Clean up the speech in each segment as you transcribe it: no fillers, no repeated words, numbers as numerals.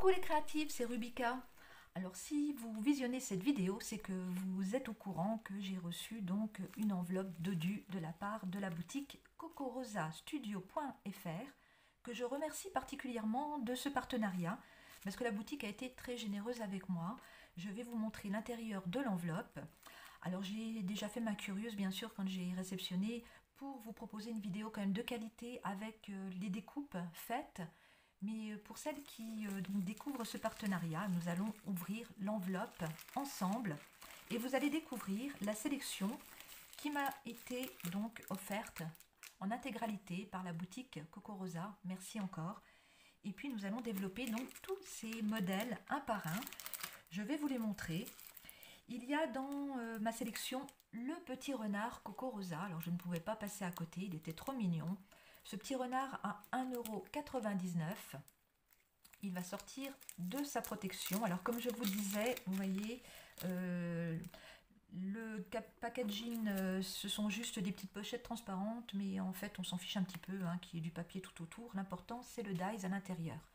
Coucou les créatifs, c'est Rubika. Alors si vous visionnez cette vidéo, c'est que vous êtes au courant que j'ai reçu donc une enveloppe dodue de la part de la boutique CocoRosaStudio.fr, que je remercie particulièrement de ce partenariat parce que la boutique a été très généreuse avec moi. Je vais vous montrer l'intérieur de l'enveloppe. Alors j'ai déjà fait ma curieuse bien sûr quand j'ai réceptionné pour vous proposer une vidéo quand même de qualité avec les découpes faites. Mais pour celles qui donc découvrent ce partenariat, nous allons ouvrir l'enveloppe ensemble et vous allez découvrir la sélection qui m'a été donc offerte en intégralité par la boutique CocoRosa. Merci encore. Et puis nous allons développer donc tous ces modèles un par un. Je vais vous les montrer. Il y a dans ma sélection le petit renard CocoRosa. Alors je ne pouvais pas passer à côté, il était trop mignon. Ce petit renard à 1,99 €. Il va sortir de sa protection. Alors comme je vous disais, vous voyez, le packaging, ce sont juste des petites pochettes transparentes, mais en fait on s'en fiche un petit peu, qu'il y ait du papier tout autour. L'important c'est le dies à l'intérieur.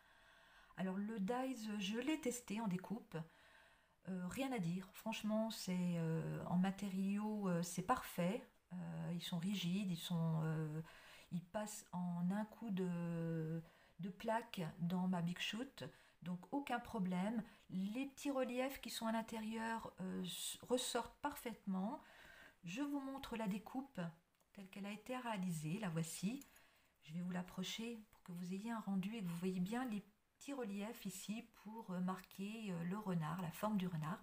Alors le dies, je l'ai testé en découpe. Rien à dire, franchement c'est en matériaux, c'est parfait. Ils sont rigides, ils passent en un coup de plaque dans ma Big Shoot, donc aucun problème. Les petits reliefs qui sont à l'intérieur ressortent parfaitement. Je vous montre la découpe telle qu'elle a été réalisée, la voici. Je vais vous l'approcher pour que vous ayez un rendu et que vous voyez bien les petits reliefs ici pour marquer le renard, la forme du renard.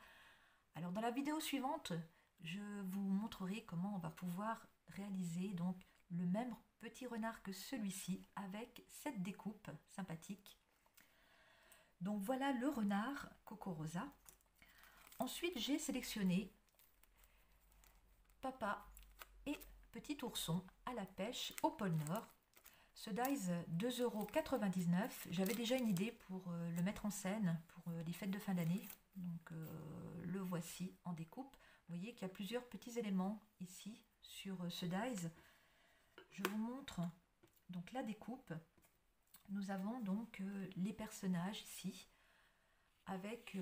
Alors dans la vidéo suivante, je vous montrerai comment on va pouvoir réaliser donc le même petit renard que celui-ci avec cette découpe sympathique. Donc voilà le renard CocoRosa. Ensuite j'ai sélectionné papa et petit ourson à la pêche au pôle Nord. Ce dies 2,99 €. J'avais déjà une idée pour le mettre en scène pour les fêtes de fin d'année. Donc le voici en découpe. Vous voyez qu'il y a plusieurs petits éléments ici sur ce dies. Je vous montre donc la découpe. Nous avons donc les personnages ici avec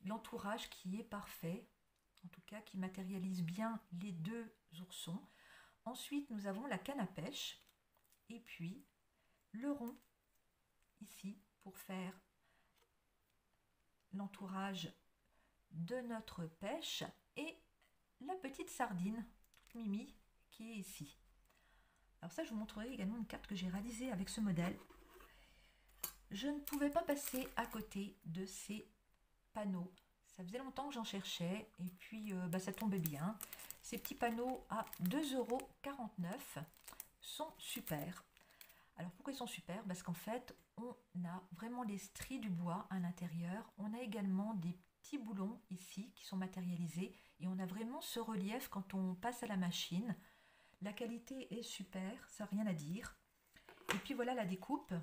l'entourage qui est parfait, en tout cas qui matérialise bien les deux oursons. Ensuite nous avons la canne à pêche et puis le rond ici pour faire l'entourage de notre pêche et la petite sardine toute mimi qui est ici. Alors ça, je vous montrerai également une carte que j'ai réalisée avec ce modèle. Je ne pouvais pas passer à côté de ces panneaux. Ça faisait longtemps que j'en cherchais et puis ça tombait bien. Ces petits panneaux à 2,49 € sont super. Alors pourquoi ils sont super? Parce qu'en fait, on a vraiment les stries du bois à l'intérieur. On a également des petits boulons ici qui sont matérialisés et on a vraiment ce relief quand on passe à la machine. La qualité est super, ça n'a rien à dire. Et puis voilà la découpe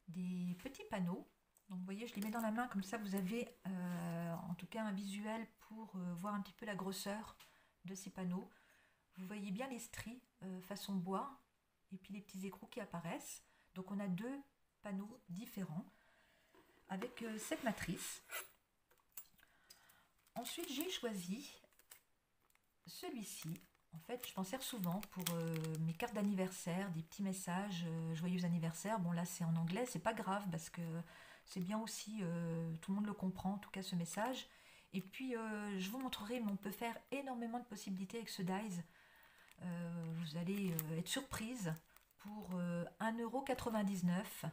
des petits panneaux. Donc vous voyez, je les mets dans la main, comme ça vous avez en tout cas un visuel pour voir un petit peu la grosseur de ces panneaux. Vous voyez bien les stries façon bois et puis les petits écrous qui apparaissent. Donc on a deux panneaux différents avec cette matrice. Ensuite j'ai choisi celui-ci. En fait, je m'en sers souvent pour mes cartes d'anniversaire, des petits messages, joyeux anniversaire. Bon, là, c'est en anglais, c'est pas grave parce que c'est bien aussi, tout le monde le comprend, en tout cas, ce message. Et puis, je vous montrerai, mais on peut faire énormément de possibilités avec ce dies. Vous allez être surprise pour 1,99 €.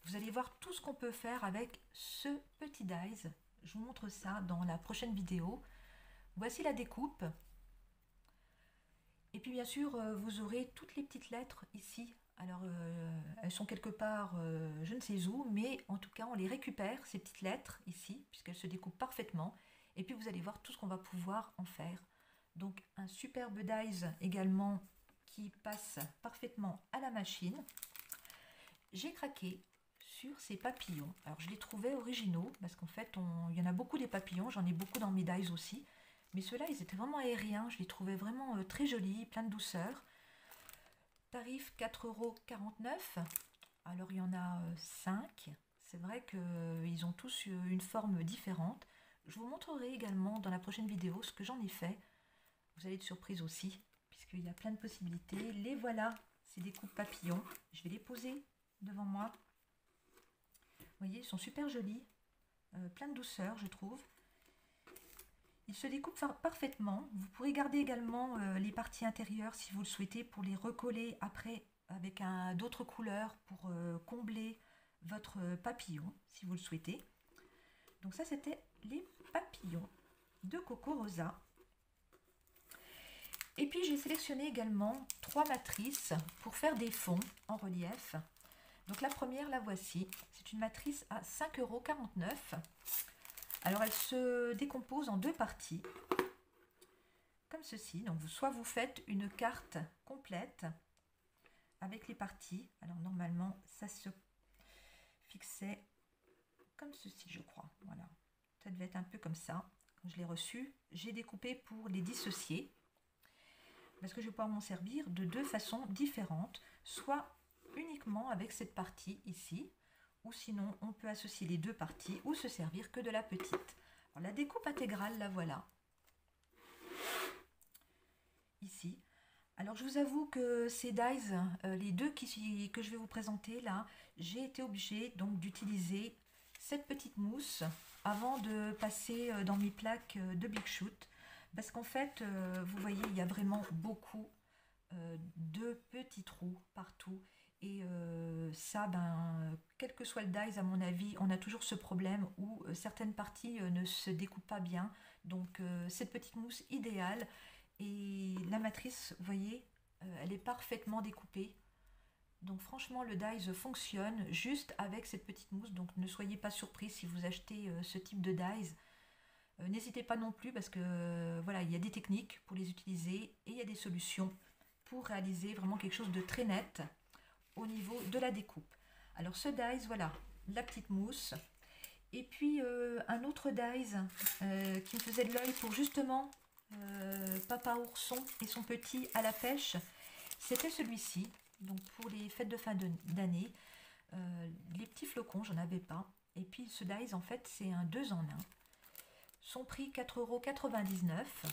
Vous allez voir tout ce qu'on peut faire avec ce petit dies. Je vous montre ça dans la prochaine vidéo. Voici la découpe. Et puis bien sûr, vous aurez toutes les petites lettres ici. Alors, elles sont quelque part, je ne sais où, mais en tout cas, on les récupère, ces petites lettres ici, puisqu'elles se découpent parfaitement. Et puis, vous allez voir tout ce qu'on va pouvoir en faire. Donc, un superbe dies également qui passe parfaitement à la machine. J'ai craqué sur ces papillons. Alors, je les trouvais originaux, parce qu'en fait, il y en a beaucoup des papillons, j'en ai beaucoup dans mes dies aussi. Mais ceux-là, ils étaient vraiment aériens, je les trouvais vraiment très jolis, plein de douceur. Tarif 4,49 €. Alors il y en a 5, C'est vrai qu'ils ont tous une forme différente. Je vous montrerai également dans la prochaine vidéo ce que j'en ai fait. Vous allez être surprise aussi, puisqu'il y a plein de possibilités. Les voilà, c'est des coupes papillons. Je vais les poser devant moi. Vous voyez, ils sont super jolis, plein de douceur, je trouve. Ils se découpent parfaitement. Vous pourrez garder également les parties intérieures si vous le souhaitez pour les recoller après avec d'autres couleurs pour combler votre papillon si vous le souhaitez. Donc ça c'était les papillons de Coco Rosa. Et puis j'ai sélectionné également 3 matrices pour faire des fonds en relief. Donc la première, la voici. C'est une matrice à 5,49 €. Alors elle se décompose en 2 parties, comme ceci. Donc soit vous faites une carte complète avec les parties. Alors normalement ça se fixait comme ceci, je crois. Voilà, ça devait être un peu comme ça. Quand je l'ai reçu, j'ai découpé pour les dissocier, parce que je vais pouvoir m'en servir de 2 façons différentes, soit uniquement avec cette partie ici, ou sinon on peut associer les 2 parties ou se servir que de la petite. Alors, la découpe intégrale, la voilà. Ici. Alors je vous avoue que ces dies, les 2 que je vais vous présenter là, j'ai été obligée donc d'utiliser cette petite mousse avant de passer dans mes plaques de Big Shoot, parce qu'en fait, vous voyez, il y a vraiment beaucoup de petits trous partout. Et ça, quel que soit le dies, à mon avis, on a toujours ce problème où certaines parties ne se découpent pas bien. Donc cette petite mousse idéale. Et la matrice, vous voyez, elle est parfaitement découpée. Donc franchement, le dies fonctionne juste avec cette petite mousse. Donc ne soyez pas surpris si vous achetez ce type de dies. N'hésitez pas non plus, parce que voilà, il y a des techniques pour les utiliser et il y a des solutions pour réaliser vraiment quelque chose de très net au niveau de la découpe. Alors ce dies, voilà, la petite mousse. Et puis un autre dies qui me faisait de l'œil pour justement Papa Ourson et son petit à la pêche, c'était celui-ci. Donc pour les fêtes de fin d'année, les petits flocons, j'en avais pas. Et puis ce dies, en fait, c'est un 2 en 1. Son prix 4,99 €.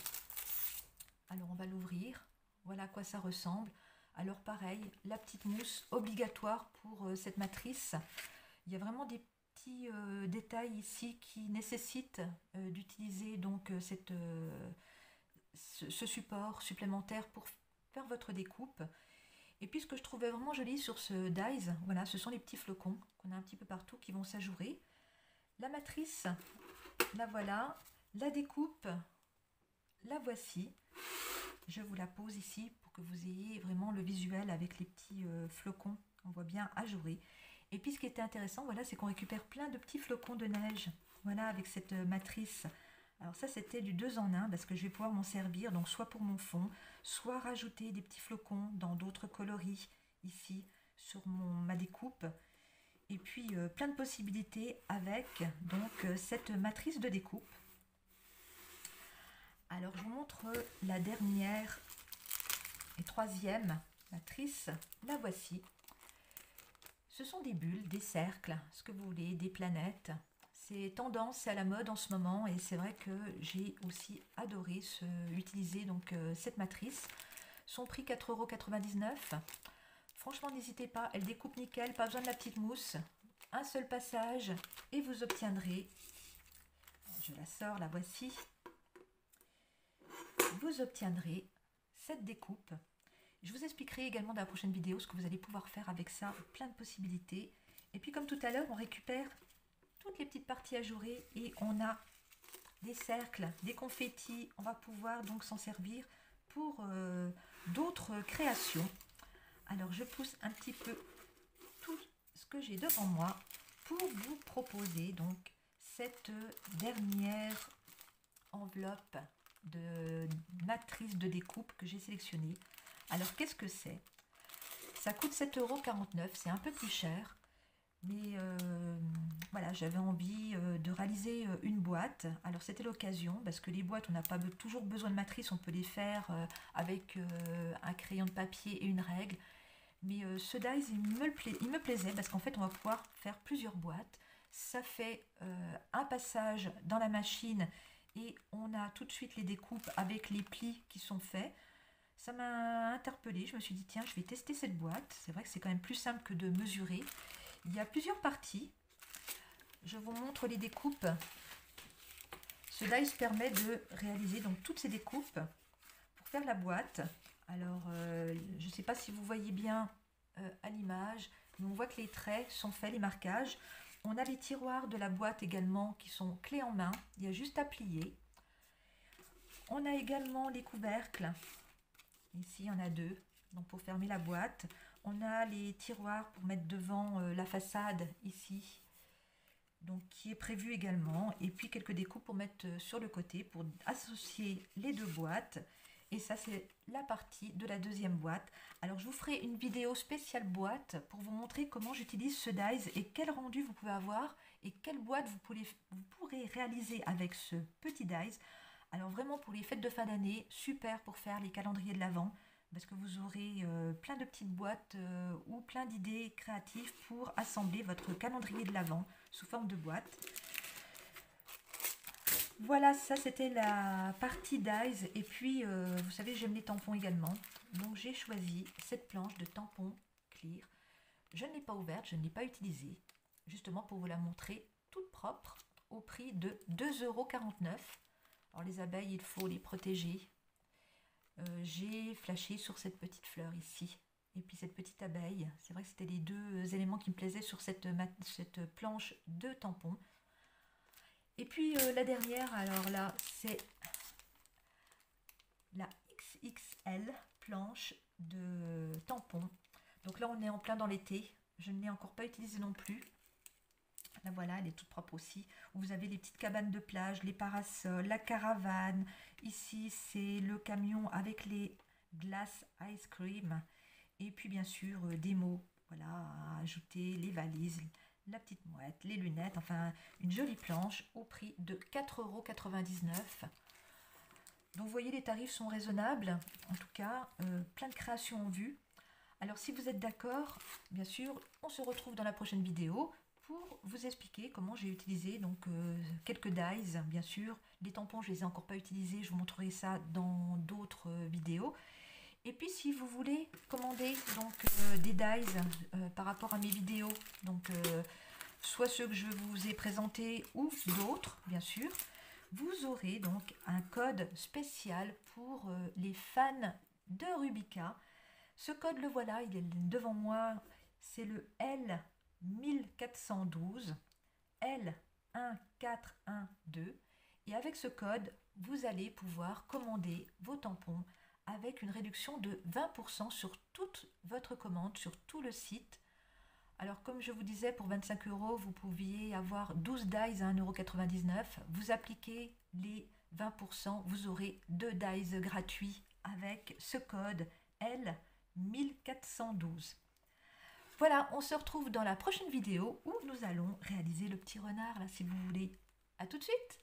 Alors on va l'ouvrir. Voilà à quoi ça ressemble. Alors pareil, la petite mousse obligatoire pour cette matrice. Il y a vraiment des petits détails ici qui nécessitent d'utiliser donc ce support supplémentaire pour faire votre découpe. Et puis ce que je trouvais vraiment joli sur ce dies, voilà, ce sont les petits flocons qu'on a un petit peu partout qui vont s'ajourer. La matrice, la voilà. La découpe, la voici. Je vous la pose ici pour que vous ayez vraiment le visuel avec les petits flocons. On voit bien ajourés. Et puis ce qui était intéressant, voilà, c'est qu'on récupère plein de petits flocons de neige. Voilà, avec cette matrice. Alors ça, c'était du 2 en 1 parce que je vais pouvoir m'en servir, donc soit pour mon fond, soit rajouter des petits flocons dans d'autres coloris ici sur ma découpe. Et puis plein de possibilités avec donc cette matrice de découpe. Alors je vous montre la dernière et troisième matrice, la voici. Ce sont des bulles, des cercles, ce que vous voulez, des planètes. C'est tendance, c'est à la mode en ce moment et c'est vrai que j'ai aussi adoré utiliser donc cette matrice. Son prix 4,99 €. Franchement, n'hésitez pas, elle découpe nickel, pas besoin de la petite mousse. Un seul passage et vous obtiendrez, je la sors, la voici. Vous obtiendrez cette découpe. Je vous expliquerai également dans la prochaine vidéo ce que vous allez pouvoir faire avec ça, plein de possibilités. Et puis comme tout à l'heure, on récupère toutes les petites parties ajourées et on a des cercles, des confettis. On va pouvoir donc s'en servir pour d'autres créations. Alors je pousse un petit peu tout ce que j'ai devant moi pour vous proposer donc cette dernière enveloppe de matrice de découpe que j'ai sélectionnée. Alors qu'est-ce que c'est? Ça coûte 7,49 €, c'est un peu plus cher, mais voilà, j'avais envie de réaliser une boîte. Alors c'était l'occasion, parce que les boîtes, on n'a pas toujours besoin de matrice, on peut les faire avec un crayon de papier et une règle. Mais ce dies, il me plaisait parce qu'en fait, on va pouvoir faire plusieurs boîtes. Ça fait un passage dans la machine et on a tout de suite les découpes avec les plis qui sont faits. Ça m'a interpellée, je me suis dit tiens, je vais tester cette boîte. C'est vrai que c'est quand même plus simple que de mesurer. Il y a plusieurs parties. Je vous montre les découpes. Ce dies permet de réaliser donc toutes ces découpes pour faire la boîte. Alors, je ne sais pas si vous voyez bien à l'image, mais on voit que les traits sont faits, les marquages. On a les tiroirs de la boîte également qui sont clés en main. Il y a juste à plier. On a également les couvercles. Ici, il y en a deux, donc pour fermer la boîte. On a les tiroirs pour mettre devant la façade ici, donc qui est prévu également. Et puis quelques découpes pour mettre sur le côté pour associer les deux boîtes. Et ça, c'est la partie de la deuxième boîte. Alors, je vous ferai une vidéo spéciale boîte pour vous montrer comment j'utilise ce dies et quel rendu vous pouvez avoir et quelle boîte vous pourrez réaliser avec ce petit dies. Alors, vraiment, pour les fêtes de fin d'année, super pour faire les calendriers de l'Avent parce que vous aurez plein de petites boîtes ou plein d'idées créatives pour assembler votre calendrier de l'Avent sous forme de boîte. Voilà, ça c'était la partie dies. Et puis, vous savez, j'aime les tampons également. Donc, j'ai choisi cette planche de tampons clear. Je ne l'ai pas ouverte, je ne l'ai pas utilisée. Justement pour vous la montrer toute propre au prix de 2,49 €. Alors, les abeilles, il faut les protéger. J'ai flashé sur cette petite fleur ici. Et puis cette petite abeille. C'est vrai que c'était les deux éléments qui me plaisaient sur cette planche de tampons. Et puis la dernière, alors là, c'est la XXL planche de tampons. Donc là, on est en plein dans l'été. Je ne l'ai encore pas utilisée non plus. Là, voilà, elle est toute propre aussi. Vous avez les petites cabanes de plage, les parasols, la caravane. Ici, c'est le camion avec les glace ice cream. Et puis, bien sûr, des mots. Voilà, à ajouter les valises, la petite mouette, les lunettes, enfin une jolie planche au prix de 4,99 €. Donc vous voyez, les tarifs sont raisonnables, en tout cas, plein de créations en vue. Alors si vous êtes d'accord, bien sûr, on se retrouve dans la prochaine vidéo pour vous expliquer comment j'ai utilisé donc quelques dies, bien sûr. Les tampons, je ne les ai encore pas utilisés, je vous montrerai ça dans d'autres vidéos. Et puis si vous voulez commander donc des dies par rapport à mes vidéos, donc soit ceux que je vous ai présentés ou d'autres bien sûr, vous aurez donc un code spécial pour les fans de Rubica. Ce code, le voilà, il est devant moi, c'est le L1412, L1412, et avec ce code, vous allez pouvoir commander vos tampons avec une réduction de 20% sur toute votre commande, sur tout le site. Alors comme je vous disais, pour 25 €, vous pouviez avoir 12 dies à 1,99 €. Vous appliquez les 20%, vous aurez 2 dies gratuits avec ce code L1412. Voilà, on se retrouve dans la prochaine vidéo où nous allons réaliser le petit renard, là, si vous voulez. À tout de suite!